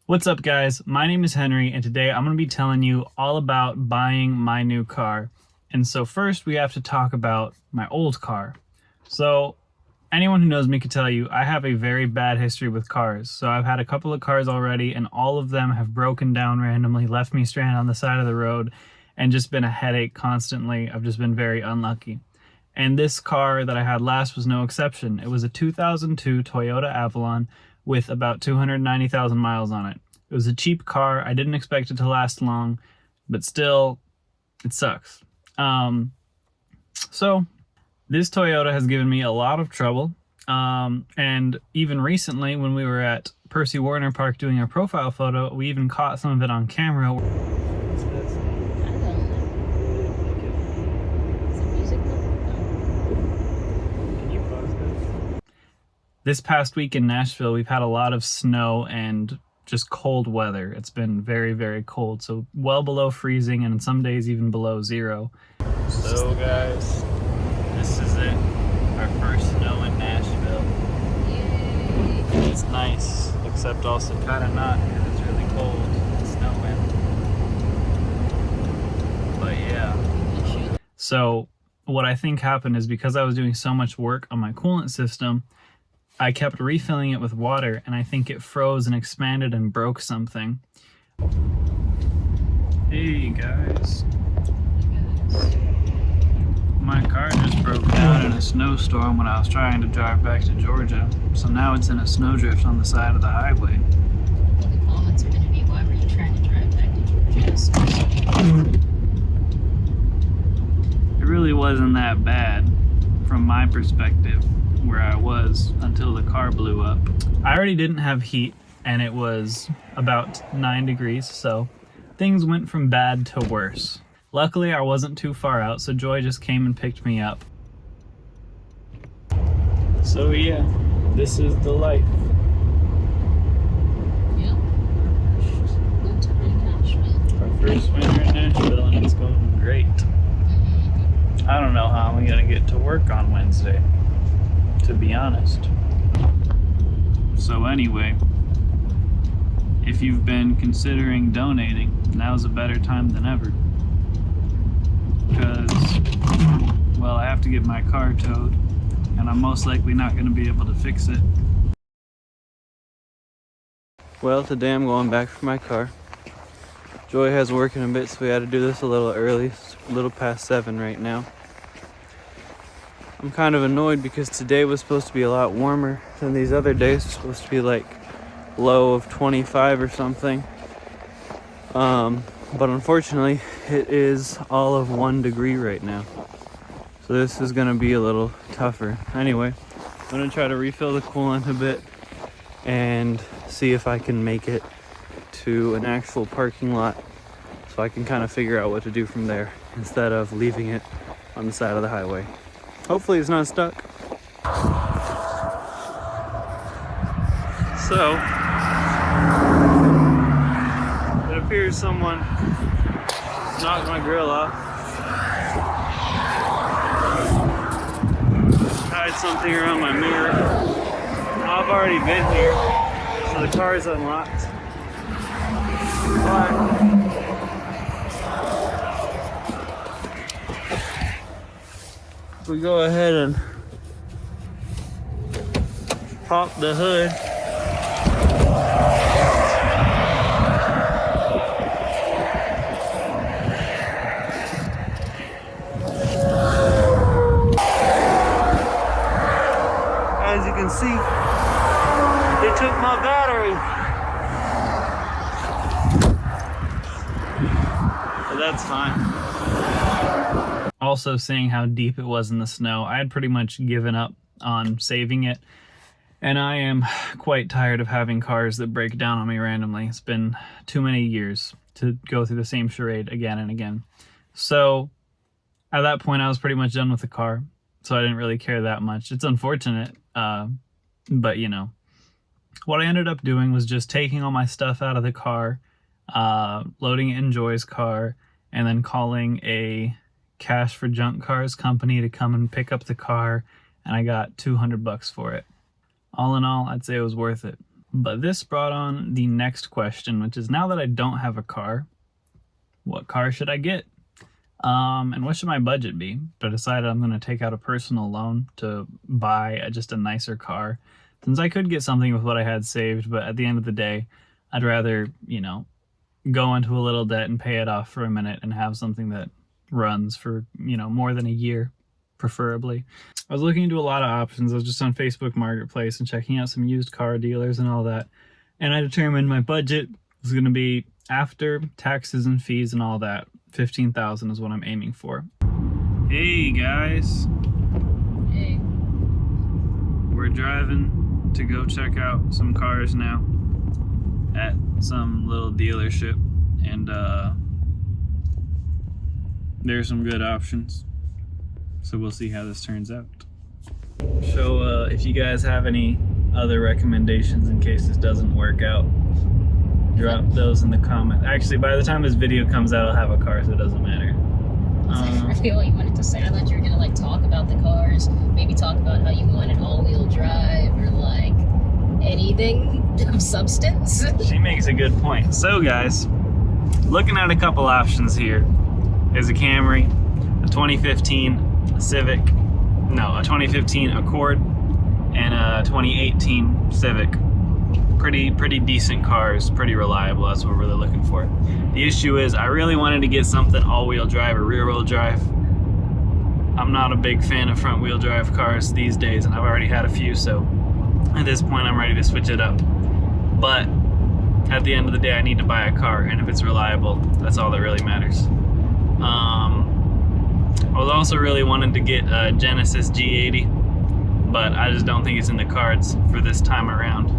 What's up, guys? My name is Henry, and today I'm going to be telling you all about buying my new car. And so first we have to talk about my old car. So anyone who knows me could tell you I have a very bad history with cars. So I've had a couple of cars already, and all of them have broken down randomly, left me stranded on the side of the road, and just been a headache constantly. I've just been very unlucky. And this car that I had last was no exception. It was a 2002 Toyota Avalon with about 290,000 miles on it. It was a cheap car. I didn't expect it to last long, but still, it sucks. So this Toyota has given me a lot of trouble. And even recently, when we were at Percy Warner Park doing our profile photo, we even caught some of it on camera. What's this? This past week in Nashville, we've had a lot of snow and just cold weather. It's been very, very cold. So well below freezing, and some days even below zero. So guys, this is it. Our first snow in Nashville. Yay. It's nice, except also kind of not because it's really cold and snowing. But yeah. So what I think happened is because I was doing so much work on my coolant system, I kept refilling it with water, and I think it froze and expanded and broke something. Hey guys. My car just broke down in a snowstorm when I was trying to drive back to Georgia. So now it's in a snowdrift on the side of the highway. Well, the comments are going to be, why were you trying to drive back to Georgia? It really wasn't that bad from my perspective, where I was until the car blew up. I already didn't have heat, and it was about 9 degrees, so things went from bad to worse. Luckily, I wasn't too far out, so Joy just came and picked me up. So yeah, this is the life. Yep. Winter in Nashville. Our first winter in Nashville, and it's going great. I don't know how I'm gonna get to work on Wednesday, to be honest. So anyway, if you've been considering donating, now's a better time than ever. Because, well, I have to get my car towed, and I'm most likely not going to be able to fix it. Well, today I'm going back for my car. Joy has work in a bit, so we had to do this a little early. It's a little past 7 right now. I'm kind of annoyed because today was supposed to be a lot warmer than these other days. It's supposed to be like low of 25 or something. But unfortunately, it is all of 1 degree right now. So this is gonna be a little tougher. Anyway, I'm gonna try to refill the coolant a bit and see if I can make it to an actual parking lot so I can kind of figure out what to do from there instead of leaving it on the side of the highway. Hopefully it's not stuck. So, it appears someone knocked my grill off. Tied something around my mirror. I've already been here, so the car is unlocked. But if we go ahead and pop the hood, as you can see, they took my battery. But that's fine. Also, seeing how deep it was in the snow, I had pretty much given up on saving it. And I am quite tired of having cars that break down on me randomly. It's been too many years to go through the same charade again and again. So at that point, I was pretty much done with the car. So I didn't really care that much. It's unfortunate, but you know. What I ended up doing was just taking all my stuff out of the car, loading it in Joy's car, and then calling a cash for junk cars company to come and pick up the car, and I got $200 for it. All in all, I'd say it was worth it. But this brought on the next question, which is, now that I don't have a car, what car should I get? And what should my budget be? But I decided I'm going to take out a personal loan to buy just a nicer car, since I could get something with what I had saved, but at the end of the day, I'd rather, go into a little debt and pay it off for a minute and have something that runs for, more than a year, preferably. I was looking into a lot of options. I was just on Facebook Marketplace and checking out some used car dealers and all that. And I determined my budget was going to be, after taxes and fees and all that, $15,000 is what I'm aiming for. Hey guys. Hey. We're driving to go check out some cars now at some little dealership, and there's some good options, so we'll see how this turns out. So if you guys have any other recommendations in case this doesn't work out, drop those in the comments. Actually, by the time this video comes out, I'll have a car, so it doesn't matter. I feel like you wanted to say, I thought you were gonna talk about the cars, maybe talk about how you wanted all-wheel drive or anything of substance. She makes a good point. So guys, looking at a couple options here is a Camry, a 2015 Civic, no, a 2015 Accord, and a 2018 Civic. Pretty decent cars, pretty reliable. That's what we're really looking for. The issue is I really wanted to get something all-wheel drive or rear-wheel drive. I'm not a big fan of front-wheel drive cars these days, and I've already had a few, so at this point I'm ready to switch it up. But at the end of the day, I need to buy a car, and if it's reliable, that's all that really matters. I was also really wanting to get a Genesis G80, but I just don't think it's in the cards for this time around.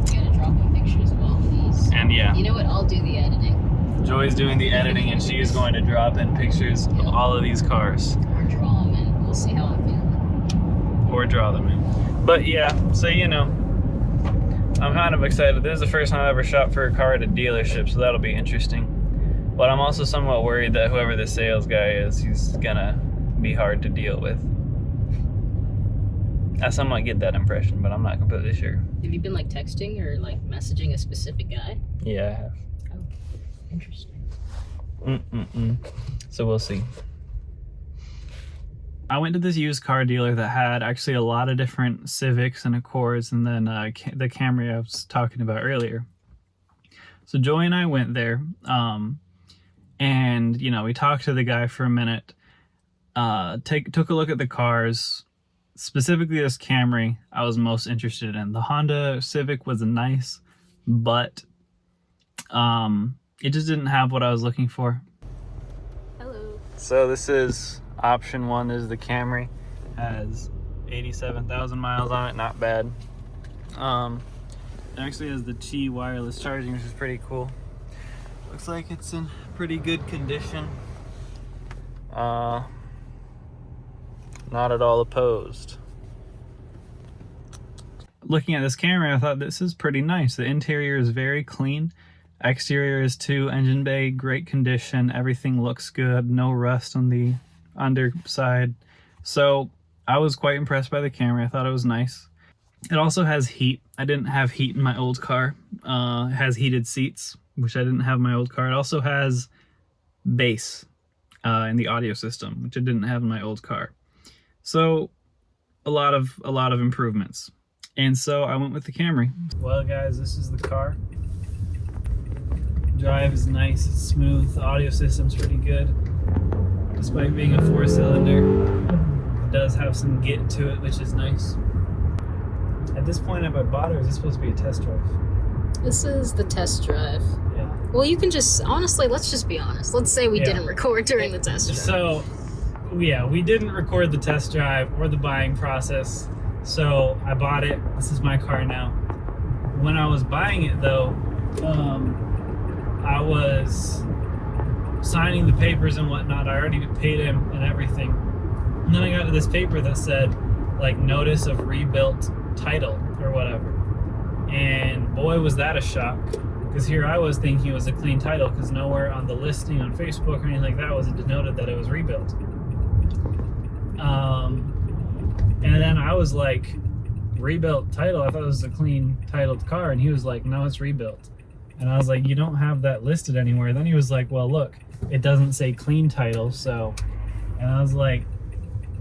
You gotta drop in pictures of all of these. And yeah. You know what? I'll do the editing. Joy's doing the editing, and she is going to drop in pictures of all of these cars. Or draw them in. We'll see how I'm feeling. Or draw them in. But yeah, so I'm kind of excited. This is the first time I've ever shopped for a car at a dealership, so that'll be interesting. But I'm also somewhat worried that whoever the sales guy is, he's gonna be hard to deal with. I somewhat get that impression, but I'm not completely sure. Have you been texting or messaging a specific guy? Yeah, I have. Oh, interesting. So we'll see. I went to this used car dealer that had actually a lot of different Civics and Accords, and then the Camry I was talking about earlier. So Joy and I went there, and we talked to the guy for a minute, took a look at the cars. Specifically this Camry I was most interested in. The Honda Civic was nice, but it just didn't have what I was looking for. Hello. So this is option one, is the Camry. Has 87,000 miles on it, not bad. It actually has the Qi wireless charging, which is pretty cool. Looks like it's in pretty good condition. Not at all opposed. Looking at this Camry, I thought this is pretty nice. The interior is very clean. Exterior is too. Engine bay, great condition. Everything looks good. No rust on the underside. So I was quite impressed by the Camry. I thought it was nice. It also has heat. I didn't have heat in my old car. It has heated seats, which I didn't have in my old car. It also has bass in the audio system, which I didn't have in my old car. So a lot of improvements. And so I went with the Camry. Well guys, this is the car. Drive is nice, it's smooth, the audio system's pretty good. Despite being a 4-cylinder, it does have some get to it, which is nice. At this point, have I bought it, or is this supposed to be a test drive? This is the test drive. Yeah. Well, you can just, honestly, let's just be honest. Let's say we didn't record during the test drive. So, yeah, we didn't record the test drive or the buying process. So I bought it. This is my car now. When I was buying it, though, I was signing the papers and whatnot. I already paid him and everything. And then I got to this paper that said, notice of rebuilt title or whatever. And boy, was that a shock. Because here I was thinking it was a clean title, because nowhere on the listing on Facebook or anything like that was it denoted that it was rebuilt. And then I was like, rebuilt title. I thought it was a clean titled car. And he was like, no, it's rebuilt. And I was like, you don't have that listed anywhere. Then he was like, well, look, it doesn't say clean title. So, and I was like,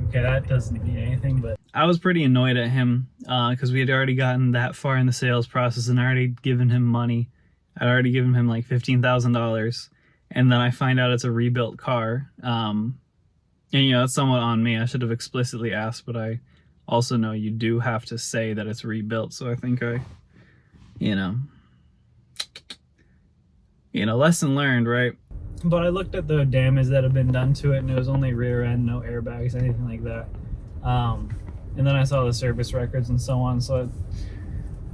okay, that doesn't mean anything. But I was pretty annoyed at him because we had already gotten that far in the sales process and I already given him money. I'd already given him like $15,000. And then I find out it's a rebuilt car. And, you know, it's somewhat on me. I should have explicitly asked, but I also know you do have to say that it's rebuilt. So I think you know, lesson learned, right? But I looked at the damage that had been done to it, and it was only rear end, no airbags, anything like that. And then I saw the service records and so on, so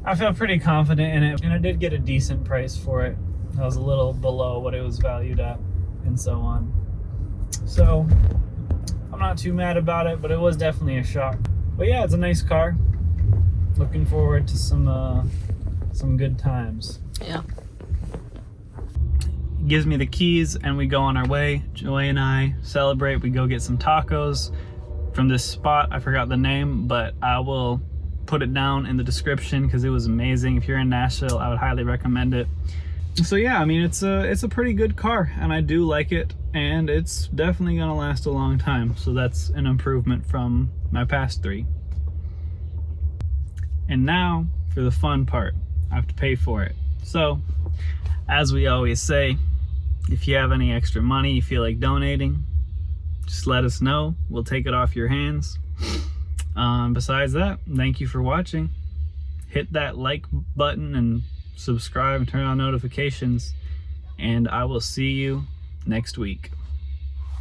I felt pretty confident in it, and I did get a decent price for it. I was a little below what it was valued at, and so on. So I'm not too mad about it, but it was definitely a shock. But yeah, it's a nice car. Looking forward to some good times. Yeah. Gives me the keys and we go on our way. Joy and I celebrate. We go get some tacos from this spot. I forgot the name, but I will put it down in the description because it was amazing. If you're in Nashville, I would highly recommend it. So yeah, I mean, it's a pretty good car and I do like it, and it's definitely gonna last a long time. So that's an improvement from my past 3. And now for the fun part. I have to pay for it. So as we always say, if you have any extra money you feel like donating, just let us know. We'll take it off your hands. Besides that, thank you for watching. Hit that like button and subscribe and turn on notifications. And I will see you next week.